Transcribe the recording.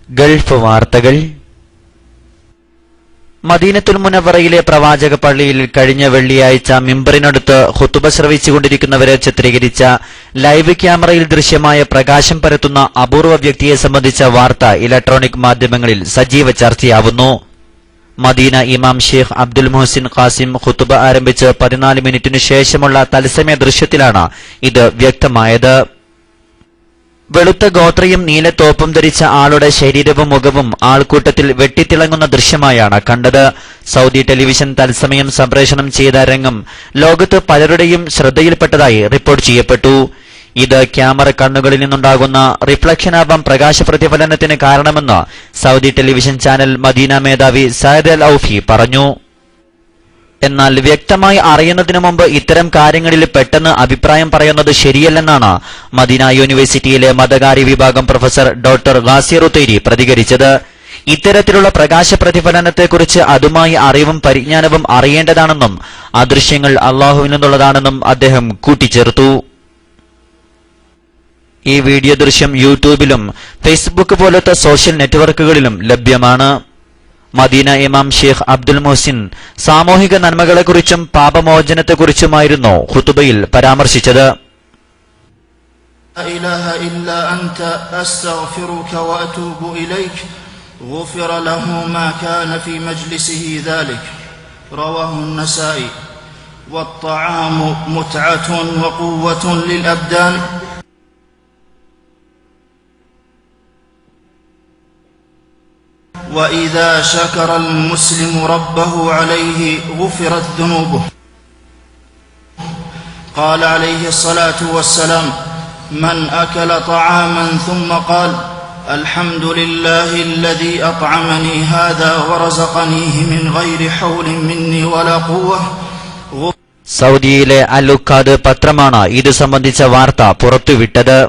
Gulf വാർത്തകൾ. മദീനത്തുൽ മുനവ്വറയിലെ പ്രവാചക പള്ളിയിൽ കഴിഞ്ഞ വെള്ളിയാഴ്ച മിമ്പറിനടുത്ത് ഖുതുബ ശ്രവിച്ചുകൊണ്ടിരിക്കുന്നവരെ ചിത്രീകരിച്ച ലൈവ് ക്യാമറയിൽ ദൃശ്യമായ പ്രകാശം പരത്തുന്ന അപൂർവ വ്യക്തിയെ സംബന്ധിച്ച വാർത്ത ഇലക്ട്രോണിക് മാധ്യമങ്ങളിൽ സജീവ ചർച്ചയാവുന്നു. മദീന ഇമാം ഷെയ്ഖ് അബ്ദുൽ മുഹസിൻ ഖാസിം ഖുതുബ ആരംഭിച്ച് 14 മിനിറ്റിനു ശേഷമുള്ള തത്സമയ ദൃശ്യത്തിലാണ് ഇത് വ്യക്തമായത്. വെളുത്ത ഗോത്രയും നീല തോപ്പും ധരിച്ച ആളുടെ ശരീരവും മുഖവും ആൾക്കൂട്ടത്തിൽ വെട്ടിത്തിളങ്ങുന്ന ദൃശ്യമായാണ് കണ്ടത്. സൗദി ടെലിവിഷൻ തത്സമയം സംപ്രേഷണം ചെയ്ത രംഗം ലോകത്ത് പലരുടെയും ശ്രദ്ധയിൽപ്പെട്ടതായി റിപ്പോർട്ട് ചെയ്യപ്പെട്ടു. ഇത് ക്യാമറ കണ്ണുകളിൽ നിന്നുണ്ടാകുന്ന റിഫ്ലക്ഷനാവാം പ്രകാശ പ്രതിഫലനത്തിന് കാരണമെന്ന് സൗദി ടെലിവിഷൻ ചാനൽ മദീന മേധാവി സയദ് അൽ ഔഫി പറഞ്ഞു. എന്നാൽ വ്യക്തമായി അറിയുന്നതിനു മുമ്പ് ഇത്തരം കാര്യങ്ങളിൽ പെട്ടെന്ന് അഭിപ്രായം പറയുന്നത് ശരിയല്ലെന്നാണ് മദീന യൂണിവേഴ്സിറ്റിയിലെ മതകാര്യ വിഭാഗം പ്രൊഫസർ ഡോക്ടർ ഗാസിർ ഉത്തൈരി പ്രതികരിച്ചത്. ഇത്തരത്തിലുള്ള പ്രകാശ പ്രതിഫലനത്തെക്കുറിച്ച് അതുമായി അറിവും പരിജ്ഞാനവും അറിയേണ്ടതാണെന്നും ആ ദൃശ്യങ്ങൾ അള്ളാഹുവിൽ നിന്നുള്ളതാണെന്നും അദ്ദേഹം കൂട്ടിച്ചേർത്തു. ഈ വീഡിയോ ദൃശ്യം യൂട്യൂബിലും ഫേസ്ബുക്ക് പോലത്തെ സോഷ്യൽ നെറ്റ്വർക്കുകളിലും ലഭ്യമാണ്. മദീന ഇമാം ഷെയ്ഖ് അബ്ദുൽ മുഹസിൻ സാമൂഹിക നന്മകളെക്കുറിച്ചും പാപമോചനത്തെക്കുറിച്ചുമായിരുന്നു ഖുതുബയിൽ പരാമർശിച്ചത്. وإذا شكر المسلم ربه عليه غفرت ذنوبه. قال عليه الصلاة والسلام: من أكل طعاما ثم قال الحمد لله الذي أطعمني هذا ورزقنيه من غير حول مني ولا قوة. സൗദിയിലെ അൽ ഉക്കാദ് പത്രമാണ് ഇത് സംബന്ധിച്ച വാർത്ത പുറത്തുവിട്ടത്.